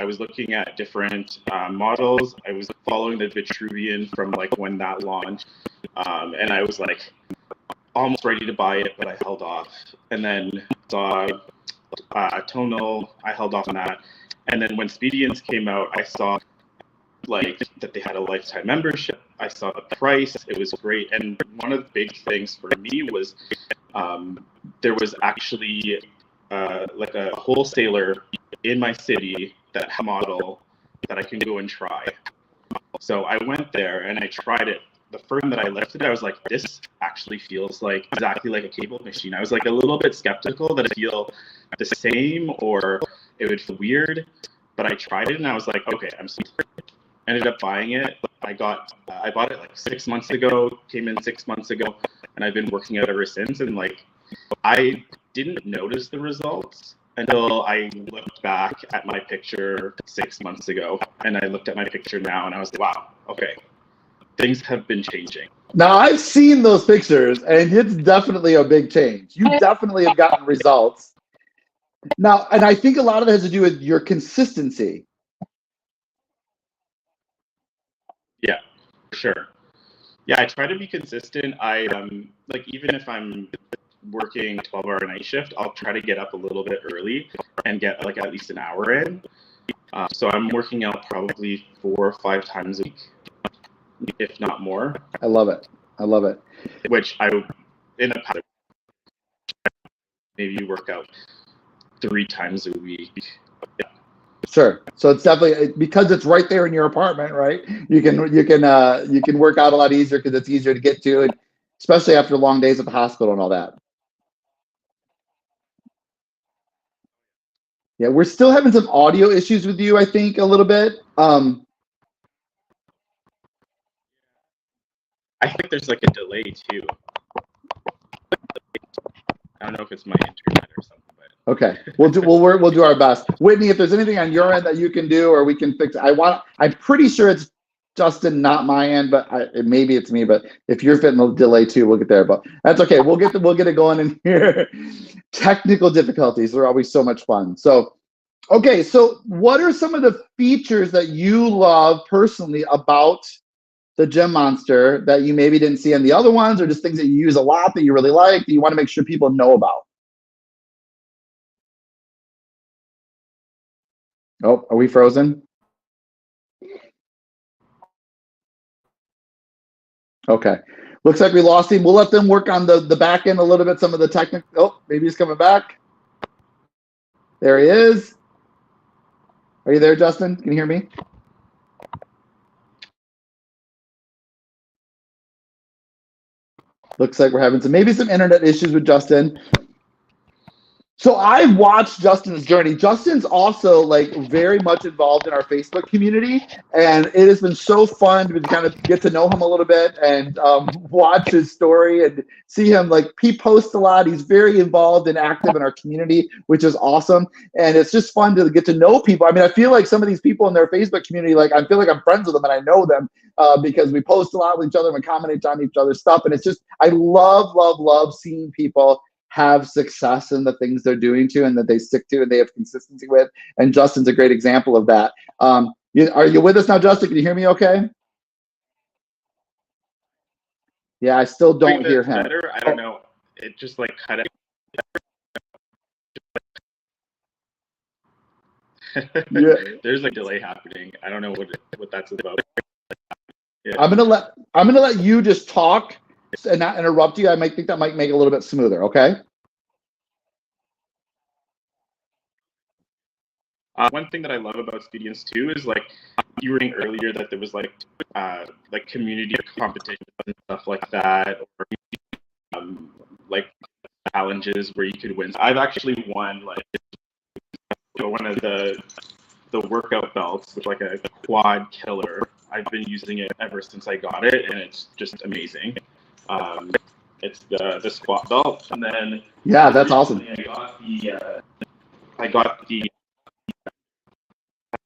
was looking at different models. I was following the Vitruvian from, like, when that launched, and I was, like, almost ready to buy it, but I held off. And then saw Tonal. I held off on that. And then when Speediance came out, I saw, like, that they had a lifetime membership. I saw the price. It was great. And one of the big things for me was there was actually like a wholesaler in my city that had a model that I can go and try. So I went there and I tried it. The first time that I lifted it, I was like, this actually feels like exactly like a cable machine. I was, like, a little bit skeptical that it feel the same or it would feel weird, but I tried it and I was like, okay, I'm ended up buying it. I bought it like 6 months ago, came in 6 months ago, and I've been working out ever since. And, like, I didn't notice the results until I looked back at my picture 6 months ago, and I looked at my picture now, and I was like, wow, okay, things have been changing. Now, I've seen those pictures, and it's definitely a big change. You definitely have gotten results. Now, and I think a lot of it has to do with your consistency. Yeah, for sure. Yeah, I try to be consistent. I like, even if I'm working 12-hour night shift, I'll try to get up a little bit early and get, like, at least an hour in. So I'm working out probably 4 or 5 times a week, if not more. I love it. I love it. Which in the past, maybe work out 3 times a week. Yeah. Sure. So it's definitely, because it's right there in your apartment, right? You can work out a lot easier because it's easier to get to, and especially after long days at the hospital and all that. Yeah, we're still having some audio issues with you, I think, a little bit. I think there's, like, a delay too. I don't know if it's my internet or something. Okay, we'll do our best. Whitney, if there's anything on your end that you can do or we can fix it, I'm pretty sure it's Justin, not my end, but maybe it's me. But if you're fitting the delay too, we'll get there. But that's okay. We'll get it going in here. Technical difficulties are always so much fun. So Okay, so what are some of the features that you love personally about the Gym Monster that you maybe didn't see in the other ones, or just things that you use a lot that you really like that you want to make sure people know about? Oh, are we frozen? Okay. Looks like we lost him. We'll let them work on the back end a little bit, some of the technical. Oh, maybe he's coming back. There he is. Are you there, Justin? Can you hear me? Looks like we're having maybe some internet issues with Justin. So I've watched Justin's journey. Justin's also like very much involved in our Facebook community, and it has been so fun to kind of get to know him a little bit and watch his story and see him. Like, he posts a lot. He's very involved and active in our community, which is awesome. And it's just fun to get to know people. I mean, I feel like some of these people in their Facebook community, like, I feel like I'm friends with them and I know them because we post a lot with each other and comment on each other's stuff. And it's just, I love seeing people have success in the things they're doing to and that they stick to and they have consistency with. And Justin's a great example of that. Are you with us now, Justin? Can you hear me okay? Yeah, I still don't hear him. Better? I don't know. It just like cut out. Yeah. There's like delay happening. I don't know what that's about. Yeah. I'm gonna let you just talk and not interrupt you. I might think that might make it a little bit smoother. Okay. One thing that I love about Speediance too is, like you were saying earlier, that there was like community competitions and stuff like that, or like challenges where you could win. I've actually won like one of the workout belts, which is like a quad killer. I've been using it ever since I got it, and it's just amazing. It's the squat belt, and then yeah, that's awesome. I got the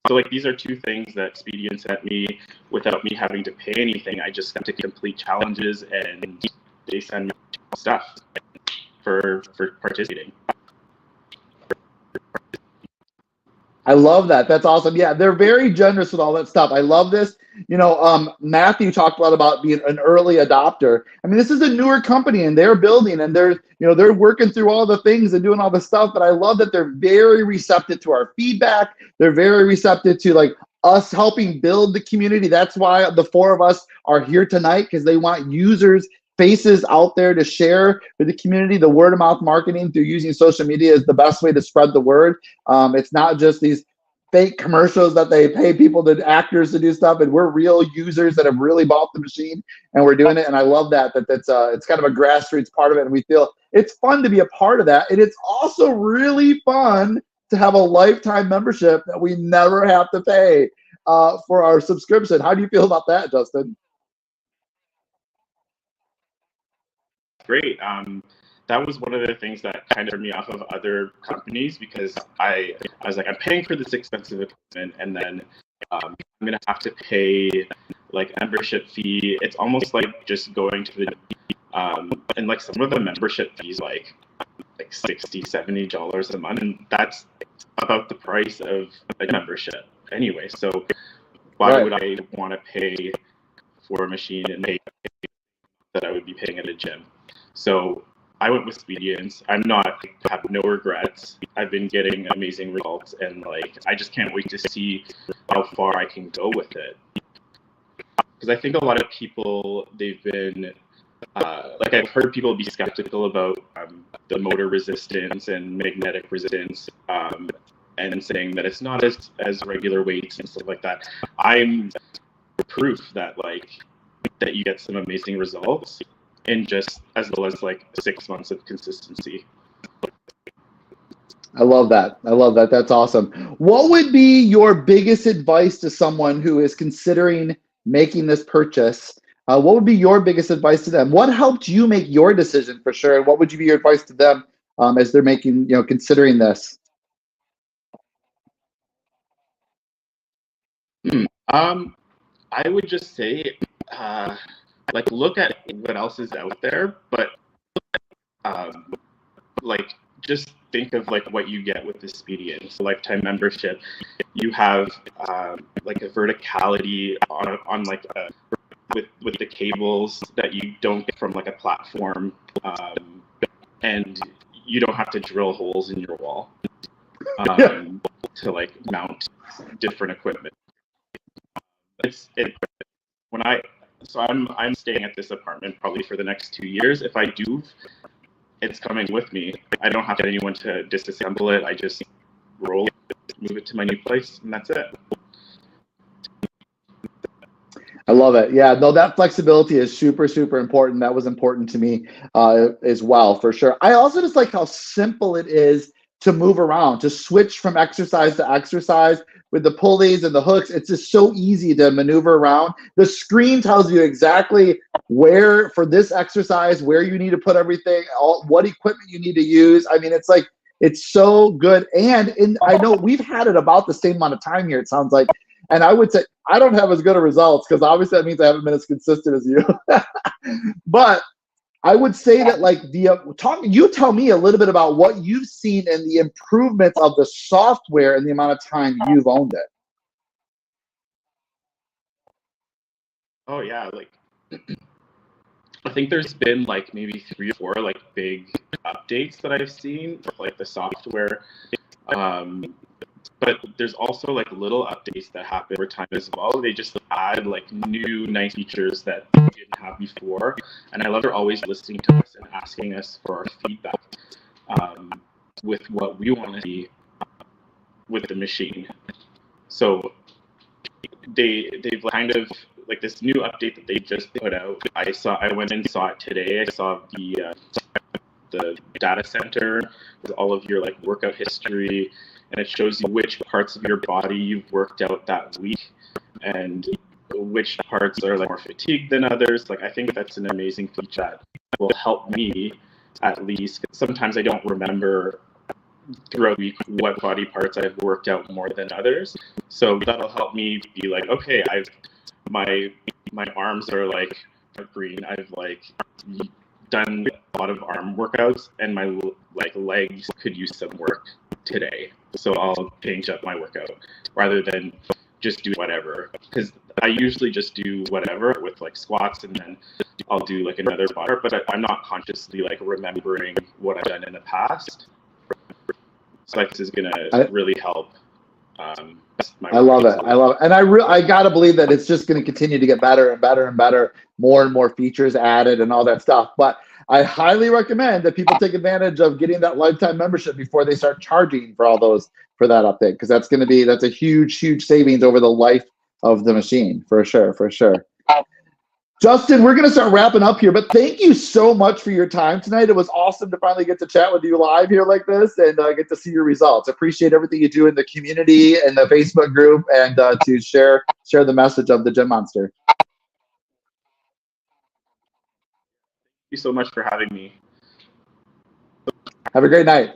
so like these are two things that Speediance sent me without me having to pay anything. I just have to complete challenges, and they send me stuff for participating. I love that. That's awesome. Yeah, they're very generous with all that stuff. I love this. You know, Matthew talked a lot about being an early adopter. I mean, this is a newer company, and they're building, and they're working through all the things and doing all the stuff. But I love that they're very receptive to our feedback. They're very receptive to like us helping build the community. That's why the four of us are here tonight, because they want users, faces out there to share with the community. The word of mouth marketing through using social media is the best way to spread the word. It's not just these fake commercials that they pay people, to actors, to do stuff, and we're real users that have really bought the machine and we're doing it. And I love that it's kind of a grassroots part of it, and we feel it's fun to be a part of that. And it's also really fun to have a lifetime membership that we never have to pay for our subscription. How do you feel about that, Justin? Great. That was one of the things that kind of turned me off of other companies, because I was like, I'm paying for this expensive equipment, and then I'm gonna have to pay like a membership fee. It's almost like just going to the and like some of the membership fees like $60-$70 a month, and that's about the price of a membership anyway. So why would I want to pay for a machine and pay that I would be paying at a gym? So I went with Speediance. Have no regrets. I've been getting amazing results, and like I just can't wait to see how far I can go with it. Because I think a lot of people, they've been like, I've heard people be skeptical about the motor resistance and magnetic resistance, and saying that it's not as regular weights and stuff like that. I'm proof that that you get some amazing results in just as little as like 6 months of consistency. I love that. That's awesome. What would be your biggest advice to someone who is considering making this purchase? What would be your biggest advice to them? What helped you make your decision, for sure? And what would be your advice to them as they're making, considering this? I would just say, like, look at what else is out there, but like, just think of like what you get with the Speediance lifetime membership. You have like a verticality on like with the cables that you don't get from like a platform, and you don't have to drill holes in your wall to like mount different equipment. I'm staying at this apartment probably for the next 2 years. If I do, it's coming with me. I don't have anyone to disassemble it. I just roll it, move it to my new place, and that's it. I love it. Yeah, no, that flexibility is super, super important. That was important to me as well, for sure. I also just like how simple it is to move around, to switch from exercise to exercise with the pulleys and the hooks. It's just so easy to maneuver around. The screen tells you exactly where, for this exercise, where you need to put everything, what equipment you need to use. I mean, it's like, it's so good. And I know we've had it about the same amount of time here, it sounds like. And I would say I don't have as good of results because obviously that means I haven't been as consistent as you. But I would say that like you tell me a little bit about what you've seen in the improvements of the software and the amount of time you've owned it. Oh yeah, like I think there's been like maybe 3 or 4 like big updates that I've seen for like the software. But there's also like little updates that happen over time as well. They just add like new nice features that we didn't have before. And I love they're always listening to us and asking us for our feedback with what we want to see with the machine. So they've kind of like this new update that they just put out. I went and saw it today. I saw the data center with all of your like workout history, and it shows you which parts of your body you've worked out that week and which parts are like more fatigued than others. Like I think that's an amazing feature that will help me at least. Sometimes I don't remember throughout the week what body parts I've worked out more than others. So that'll help me be like, okay, my arms are like green. I've like done a lot of arm workouts, and my like legs could use some work today. So I'll change up my workout rather than just do whatever. Because I usually just do whatever with like squats, and then I'll do like another bar, but I'm not consciously like remembering what I've done in the past. So this is gonna really help. I love it. I love it. And I gotta believe that it's just gonna continue to get better and better and better, more and more features added and all that stuff. But I highly recommend that people take advantage of getting that lifetime membership before they start charging for all those, for that update, because that's a huge, huge savings over the life of the machine, for sure, for sure. Justin, we're going to start wrapping up here, but thank you so much for your time tonight. It was awesome to finally get to chat with you live here like this and get to see your results. Appreciate everything you do in the community and the Facebook group, and to share the message of the Gym Monster. Thank you so much for having me. Have a great night.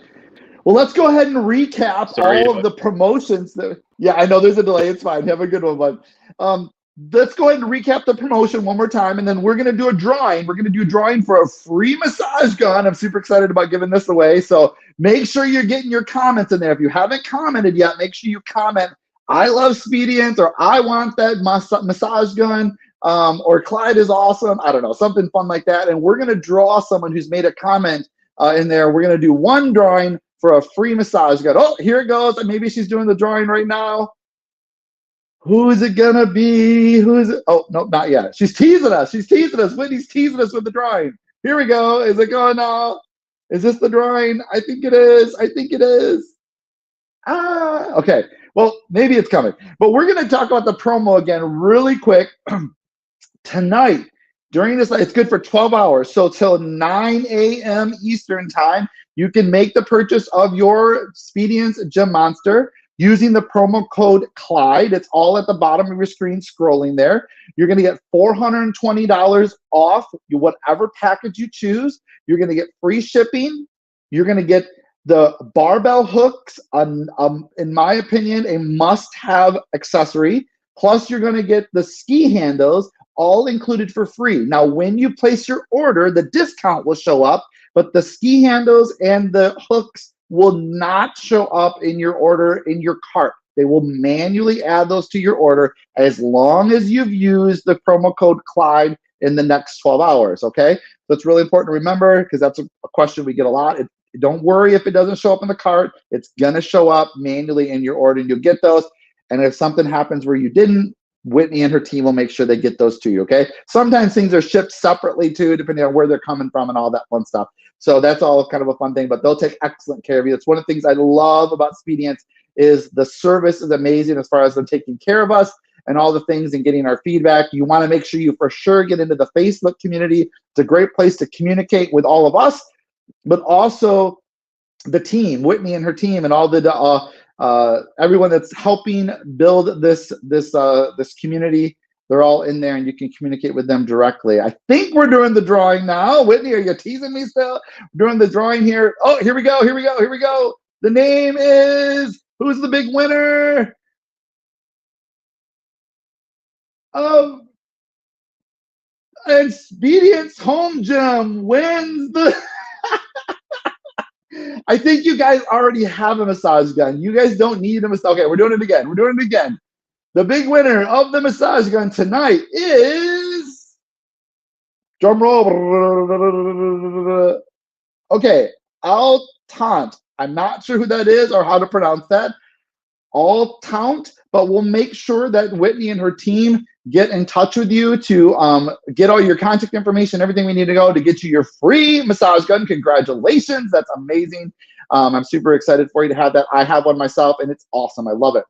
Well, let's go ahead and recap all of the promotions. Yeah, I know there's a delay. It's fine. Have a good one, bud. Let's go ahead and recap the promotion one more time, and then we're going to do a drawing. We're going to do a drawing for a free massage gun. I'm super excited about giving this away. So make sure you're getting your comments in there. If you haven't commented yet, make sure you comment, I love Speediance, or I want that massage gun, or Clyde is awesome. I don't know, something fun like that. And we're going to draw someone who's made a comment in there. We're going to do one drawing for a free massage gun. Oh, here it goes. Maybe she's doing the drawing right now. Who is it gonna be? Who is it? Oh, no, not yet. She's teasing us. She's teasing us. Whitney's teasing us with the drawing. Here we go. Is it going now? Is this the drawing? I think it is. I think it is. Okay. Well, maybe it's coming. But we're going to talk about the promo again really quick. Tonight, during this, it's good for 12 hours. So till 9 a.m. Eastern time, you can make the purchase of your Speediance Gym Monster using the promo code Clyde. It's all at the bottom of your screen scrolling there. You're going to get $420 off whatever package you choose. You're going to get free shipping. You're going to get the barbell hooks, in my opinion, a must-have accessory. Plus, you're going to get the ski handles, all included for free. Now, when you place your order, the discount will show up, but the ski handles and the hooks will not show up in your order in your cart. They will manually add those to your order as long as you've used the promo code Clyde in the next 12 hours, okay? So it's really important to remember, because that's a question we get a lot. Don't worry if it doesn't show up in the cart. It's gonna show up manually in your order, and you'll get those. And if something happens where you didn't, Whitney and her team will make sure they get those to you, okay? Sometimes things are shipped separately too, depending on where they're coming from and all that fun stuff. So that's all kind of a fun thing, but they'll take excellent care of you. It's one of the things I love about Speediance is the service is amazing as far as them taking care of us and all the things and getting our feedback. You want to make sure you for sure get into the Facebook community. It's a great place to communicate with all of us, but also the team, Whitney and her team, and all the everyone that's helping build this community. They're all in there, and you can communicate with them directly. I think we're doing the drawing now. Whitney, are you teasing me still? We're doing the drawing here. Oh, here we go. Here we go. Here we go. The name is, who's the big winner of and Speediance Home Gym wins the I think you guys already have a massage gun. You guys don't need a massage. Okay, we're doing it again. We're doing it again. The big winner of the massage gun tonight is, drum roll. Okay, Altant. I'm not sure who that is or how to pronounce that. Altant, but we'll make sure that Whitney and her team get in touch with you to get all your contact information, everything we need to go to get you your free massage gun. Congratulations. That's amazing. I'm super excited for you to have that. I have one myself, and it's awesome. I love it.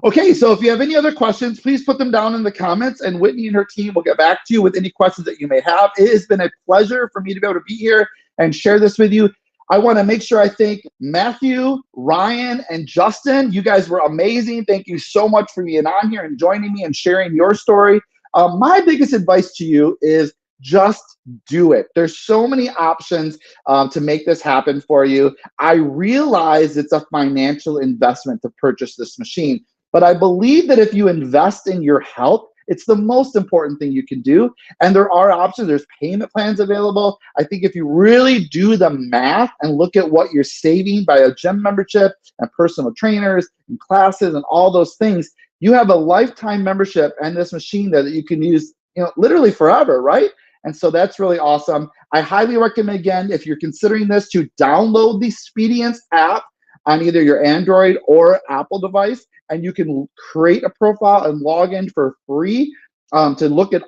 Okay, so if you have any other questions, please put them down in the comments, and Whitney and her team will get back to you with any questions that you may have. It has been a pleasure for me to be able to be here and share this with you. I want to make sure I thank Matthew, Ryan, and Justin. You guys were amazing. Thank you so much for being on here and joining me and sharing your story. My biggest advice to you is just do it. There's so many options to make this happen for you. I realize it's a financial investment to purchase this machine, but I believe that if you invest in your health, it's the most important thing you can do. And there are options. There's payment plans available. I think if you really do the math and look at what you're saving by a gym membership and personal trainers and classes and all those things, you have a lifetime membership and this machine that you can use, literally forever, right? And so that's really awesome. I highly recommend, again, if you're considering this, to download the Speediance app on either your Android or Apple device, and you can create a profile and log in for free to look at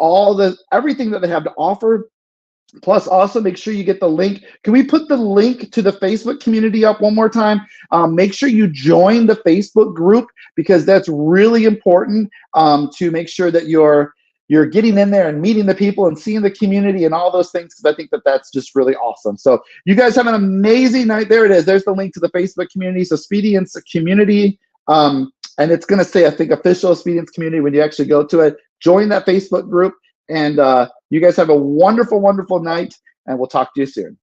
everything that they have to offer. Plus, also make sure you get the link. Can we put the link to the Facebook community up one more time? Make sure you join the Facebook group, because that's really important to make sure that you're getting in there and meeting the people and seeing the community and all those things, because I think that that's just really awesome. So you guys have an amazing night. There it is. There's the link to the Facebook community. So Speediance community. And it's going to say, I think, official Speediance community when you actually go to it. Join that Facebook group. And you guys have a wonderful, wonderful night. And we'll talk to you soon.